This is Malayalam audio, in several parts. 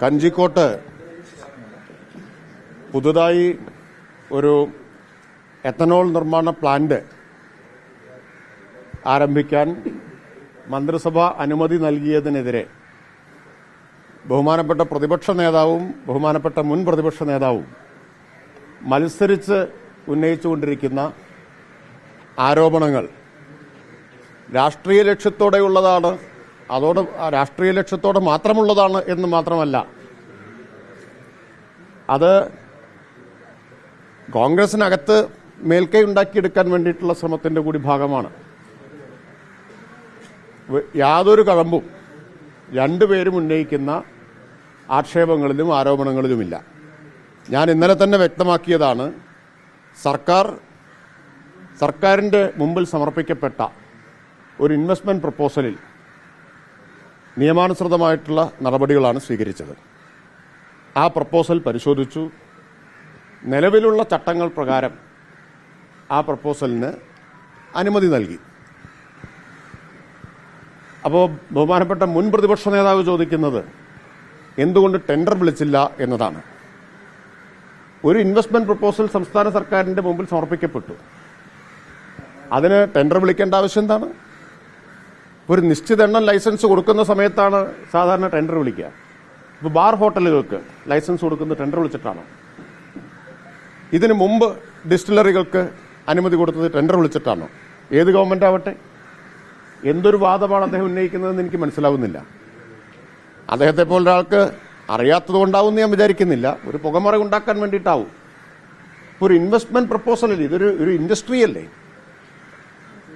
കഞ്ചിക്കോട്ട് പുതുതായി ഒരു എത്തനോൾ നിർമ്മാണ പ്ലാന്റ് ആരംഭിക്കാൻ മന്ത്രിസഭ അനുമതി നൽകിയതിനെതിരെ ബഹുമാനപ്പെട്ട പ്രതിപക്ഷ നേതാവും ബഹുമാനപ്പെട്ട മുൻ പ്രതിപക്ഷ നേതാവും മത്സരിച്ച് ഉന്നയിച്ചുകൊണ്ടിരിക്കുന്ന ആരോപണങ്ങൾ രാഷ്ട്രീയ ലക്ഷ്യത്തോടെയുള്ളതാണ്, രാഷ്ട്രീയ ലക്ഷ്യത്തോടെ മാത്രമുള്ളതാണ് എന്ന് മാത്രമല്ല, അത് കോൺഗ്രസിനകത്ത് മേൽക്കൈ ഉണ്ടാക്കിയെടുക്കാൻ വേണ്ടിയിട്ടുള്ള ശ്രമത്തിന്റെ കൂടി ഭാഗമാണ്. യാതൊരു കഴമ്പും രണ്ടുപേരും ഉന്നയിക്കുന്ന ആക്ഷേപങ്ങളിലും ആരോപണങ്ങളിലുമില്ല. ഞാൻ ഇന്നലെ തന്നെ വ്യക്തമാക്കിയതാണ്, സർക്കാരിന്റെ മുമ്പിൽ സമർപ്പിക്കപ്പെട്ട ഒരു ഇൻവെസ്റ്റ്മെന്റ് പ്രപ്പോസലിൽ നിയമാനുസൃതമായിട്ടുള്ള നടപടികളാണ് സ്വീകരിച്ചത്. ആ പ്രപ്പോസൽ പരിശോധിച്ചു. നിലവിലുള്ള ചട്ടങ്ങൾ പ്രകാരം ആ പ്രപ്പോസലിന് അനുമതി നൽകി. അപ്പോൾ ബഹുമാനപ്പെട്ട മുൻ പ്രതിപക്ഷ നേതാവ് ചോദിക്കുന്നത് എന്തുകൊണ്ട് ടെൻഡർ വിളിച്ചില്ല എന്നതാണ്. ഒരു ഇൻവെസ്റ്റ്മെന്റ് പ്രപ്പോസൽ സംസ്ഥാന സർക്കാരിന്റെ മുമ്പിൽ സമർപ്പിക്കപ്പെട്ടു. അതിന് ടെൻഡർ വിളിക്കേണ്ട ആവശ്യം എന്താണ്? ഒരു നിശ്ചിത എണ്ണം ലൈസൻസ് കൊടുക്കുന്ന സമയത്താണ് സാധാരണ ടെൻഡർ വിളിക്കുക. ഇപ്പോൾ ബാർ ഹോട്ടലുകൾക്ക് ലൈസൻസ് കൊടുക്കുന്നത് ടെൻഡർ വിളിച്ചിട്ടാണോ? ഇതിനു മുമ്പ് ഡിസ്റ്റിലറികൾക്ക് അനുമതി കൊടുത്തത് ടെൻഡർ വിളിച്ചിട്ടാണോ? ഏത് ഗവൺമെന്റ് ആവട്ടെ, എന്തൊരു വാദമാണ് അദ്ദേഹം ഉന്നയിക്കുന്നതെന്ന് എനിക്ക് മനസ്സിലാവുന്നില്ല. അദ്ദേഹത്തെ പോലൊരാൾക്ക് അറിയാത്തതുകൊണ്ടാവും ഞാൻ വിചാരിക്കുന്നില്ല. ഒരു പുകമറ ഉണ്ടാക്കാൻ വേണ്ടിയിട്ടാവും. ഒരു ഇൻവെസ്റ്റ്മെന്റ് പ്രപ്പോസലിൽ ഇതൊരു ഇൻഡസ്ട്രി അല്ലേ?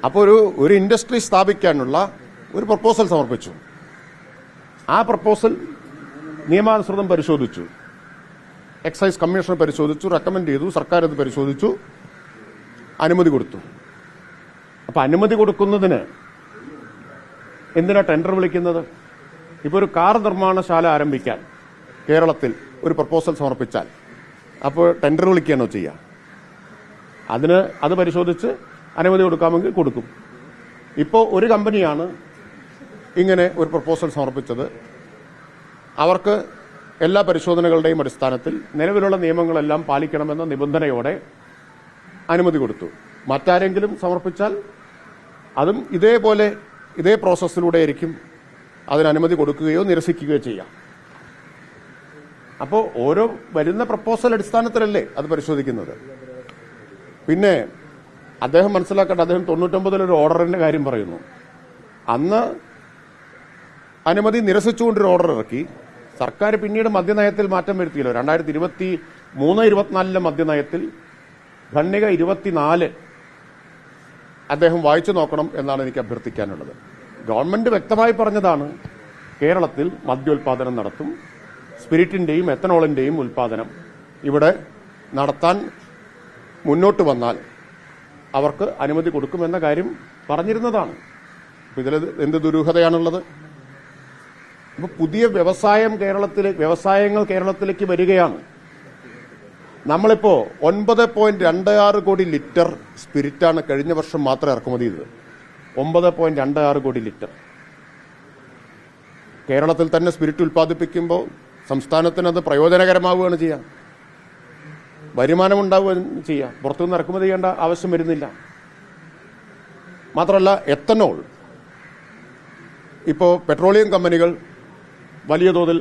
അപ്പോൾ ഒരു ഇൻഡസ്ട്രി സ്ഥാപിക്കാനുള്ള ഒരു പ്രപ്പോസൽ സമർപ്പിച്ചു. ആ പ്രപ്പോസൽ നിയമാനുസൃതം പരിശോധിച്ചു. എക്സൈസ് കമ്മീഷണർ പരിശോധിച്ചു, റെക്കമെൻഡ് ചെയ്തു, സർക്കാർ അത് പരിശോധിച്ചു, അനുമതി കൊടുത്തു. അപ്പൊ അനുമതി കൊടുക്കുന്നതിന് എന്തിനാ ടെൻഡർ വിളിക്കുന്നത്? ഇപ്പോൾ ഒരു കാർ നിർമ്മാണശാല ആരംഭിക്കാൻ കേരളത്തിൽ ഒരു പ്രപ്പോസൽ സമർപ്പിച്ചാൽ അപ്പോൾ ടെൻഡർ വിളിക്കുകയാണോ ചെയ്യുക? അത് പരിശോധിച്ച് അനുമതി കൊടുക്കാമെങ്കിൽ കൊടുക്കും. ഇപ്പോൾ ഒരു കമ്പനിയാണ് ഇങ്ങനെ ഒരു പ്രപ്പോസൽ സമർപ്പിച്ചത്. അവർക്ക് എല്ലാ പരിശോധനകളുടെയും അടിസ്ഥാനത്തിൽ നിലവിലുള്ള നിയമങ്ങളെല്ലാം പാലിക്കണമെന്ന നിബന്ധനയോടെ അനുമതി കൊടുത്തു. മറ്റാരെങ്കിലും സമർപ്പിച്ചാൽ അതും ഇതേ പ്രോസസ്സിലൂടെ ആയിരിക്കും അതിന് അനുമതി കൊടുക്കുകയോ നിരസിക്കുകയോ ചെയ്യാം. അപ്പോൾ ഓരോ വരുന്ന പ്രപ്പോസൽ അടിസ്ഥാനത്തിലല്ലേ അത് പരിശോധിക്കുന്നത്. പിന്നെ അദ്ദേഹം മനസ്സിലാക്കേണ്ട, അദ്ദേഹം 99 ഒരു ഓർഡറിന്റെ കാര്യം പറയുന്നു. അന്ന് അനുമതി നിരസിച്ചുകൊണ്ടൊരു ഓർഡർ ഇറക്കി. സർക്കാർ പിന്നീട് മദ്യനയത്തിൽ മാറ്റം വരുത്തിയല്ലോ. 2023-24 മദ്യനയത്തിൽ ഖണ്ഡിക 24 അദ്ദേഹം വായിച്ചു നോക്കണം എന്നാണ് എനിക്ക് അഭ്യർത്ഥിക്കാനുള്ളത്. ഗവൺമെന്റ് വ്യക്തമായി പറഞ്ഞതാണ്, കേരളത്തിൽ മദ്യോൽപാദനം നടത്തും, സ്പിരിറ്റിന്റെയും എത്തനോളിന്റെയും ഉൽപാദനം ഇവിടെ നടത്താൻ മുന്നോട്ട് വന്നാൽ അവർക്ക് അനുമതി കൊടുക്കുമെന്ന കാര്യം പറഞ്ഞിരുന്നതാണ്. ഇതിൽ എന്ത് ദുരൂഹതയാണുള്ളത്? ഇപ്പൊ പുതിയ വ്യവസായങ്ങൾ കേരളത്തിലേക്ക് വരികയാണ്. നമ്മളിപ്പോ 9.26 കോടി ലിറ്റർ സ്പിരിറ്റാണ് കഴിഞ്ഞ വർഷം മാത്രം ഇറക്കുമതി ചെയ്തത്. 9.26 കോടി ലിറ്റർ. കേരളത്തിൽ തന്നെ സ്പിരിറ്റ് ഉൽപ്പാദിപ്പിക്കുമ്പോൾ സംസ്ഥാനത്തിന് അത് പ്രയോജനകരമാവുകയാണ് ചെയ്യുക, വരുമാനം ഉണ്ടാവുകയും ചെയ്യുക. പുറത്തുനിന്ന് ഇറക്കുമതി ചെയ്യേണ്ട ആവശ്യം വരുന്നില്ല. മാത്രമല്ല, എത്തനോൾ ഇപ്പോൾ പെട്രോളിയം കമ്പനികൾ വലിയ തോതിൽ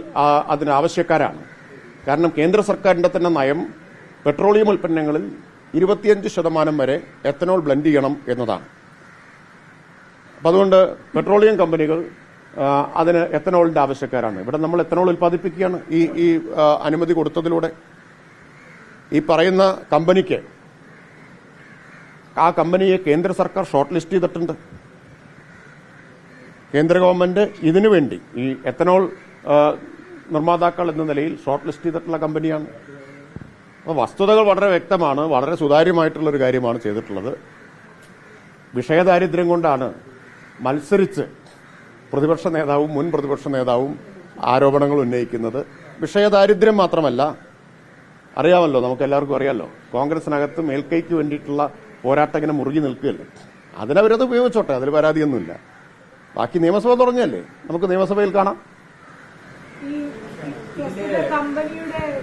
അതിന് ആവശ്യക്കാരാണ്. കാരണം കേന്ദ്ര സർക്കാരിന്റെ തന്നെ നയം പെട്രോളിയം ഉൽപ്പന്നങ്ങളിൽ 25% വരെ എത്തനോൾ ബ്ലെൻഡ് ചെയ്യണം എന്നതാണ്. അപ്പം അതുകൊണ്ട് പെട്രോളിയം കമ്പനികൾ അതിന് എത്തനോളിന്റെ ആവശ്യക്കാരാണ്. ഇവിടെ നമ്മൾ എത്തനോൾ ഉൽപ്പാദിപ്പിക്കുകയാണ് ഈ അനുമതി കൊടുത്തതിലൂടെ. ഈ പറയുന്ന കമ്പനിക്ക്, ആ കമ്പനിയെ കേന്ദ്ര സർക്കാർ ഷോർട്ട് ലിസ്റ്റ് ചെയ്തിട്ടുണ്ട്. കേന്ദ്ര ഗവൺമെന്റ് ഇതിനു വേണ്ടി ഈ എത്തനോൾ നിർമ്മാതാക്കൾ എന്ന നിലയിൽ ഷോർട്ട് ലിസ്റ്റ് ചെയ്തിട്ടുള്ള കമ്പനിയാണ്. അപ്പോൾ വസ്തുതകൾ വളരെ വ്യക്തമാണ്, വളരെ സുതാര്യമായിട്ടുള്ളൊരു കാര്യമാണ് ചെയ്തിട്ടുള്ളത്. വിഷയദാരിദ്ര്യം കൊണ്ടാണ് മത്സരിച്ച് പ്രതിപക്ഷ നേതാവും മുൻ പ്രതിപക്ഷ നേതാവും ആരോപണങ്ങൾ ഉന്നയിക്കുന്നത്. വിഷയദാരിദ്ര്യം മാത്രമല്ല, അറിയാമല്ലോ, നമുക്ക് എല്ലാവർക്കും അറിയാമല്ലോ, കോൺഗ്രസിനകത്ത് മേൽക്കൈക്ക് വേണ്ടിയിട്ടുള്ള പോരാട്ടം ഇങ്ങനെ മുറുകി നിൽക്കുകയല്ലേ. അതിനവരത് ഉപയോഗിച്ചോട്ടെ, അതിൽ പരാതിയൊന്നുമില്ല. ബാക്കി നിയമസഭ തുടങ്ങിയല്ലേ, നമുക്ക് നിയമസഭയിൽ കാണാം.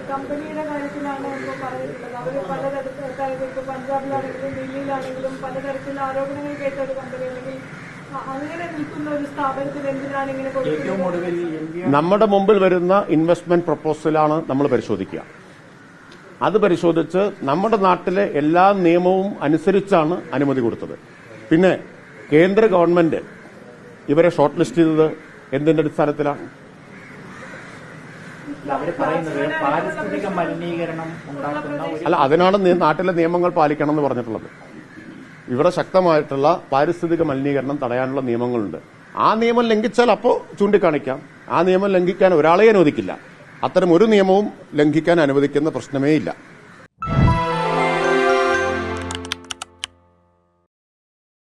കമ്പനിയുടെ കാര്യത്തിലാണ് ഇപ്പോൾ പറഞ്ഞിട്ടുള്ളത്. അവർ പലതരത്തിൽ ഇപ്പോൾ പഞ്ചാബിലാണെങ്കിലും ദില്ലിയിലാണെങ്കിലും പലതരത്തിലുള്ള ആരോപണങ്ങൾ കേട്ട ഒരു കമ്പനി അല്ലെങ്കിൽ അങ്ങനെ നിൽക്കുന്ന ഒരു സ്ഥാപനത്തിൽ എന്തിനാണ് ഇങ്ങനെ കൊടുക്കുന്നത്? നമ്മുടെ മുമ്പിൽ വരുന്ന ഇൻവെസ്റ്റ്മെന്റ് പ്രപ്പോസലാണ് നമ്മൾ പരിശോധിക്കുക. അത് പരിശോധിച്ച് നമ്മുടെ നാട്ടിലെ എല്ലാ നിയമവും അനുസരിച്ചാണ് അനുമതി കൊടുത്തത്. പിന്നെ കേന്ദ്ര ഗവൺമെന്റ് ഇവരെ ഷോർട്ട് ലിസ്റ്റ് ചെയ്തത് എന്തിന്റെ അടിസ്ഥാനത്തിലാണ്? പാരിസ്ഥിതിക മലിനീകരണം ഉണ്ടാക്കുന്ന അല്ല, അതിനാണ് നാട്ടിലെ നിയമങ്ങൾ പാലിക്കണം എന്ന് പറഞ്ഞിട്ടുള്ളത്. ഇവിടെ ശക്തമായിട്ടുള്ള പാരിസ്ഥിതിക മലിനീകരണം തടയാനുള്ള നിയമങ്ങളുണ്ട്. ആ നിയമം ലംഘിച്ചാൽ അപ്പോൾ ചൂണ്ടിക്കാണിക്കാം. ആ നിയമം ലംഘിക്കാൻ ഒരാളെ അനുവദിക്കില്ല. അത്തരം ഒരു നിയമവും ലംഘിക്കാൻ അനുവദിക്കുന്ന പ്രശ്നമേ ഇല്ല.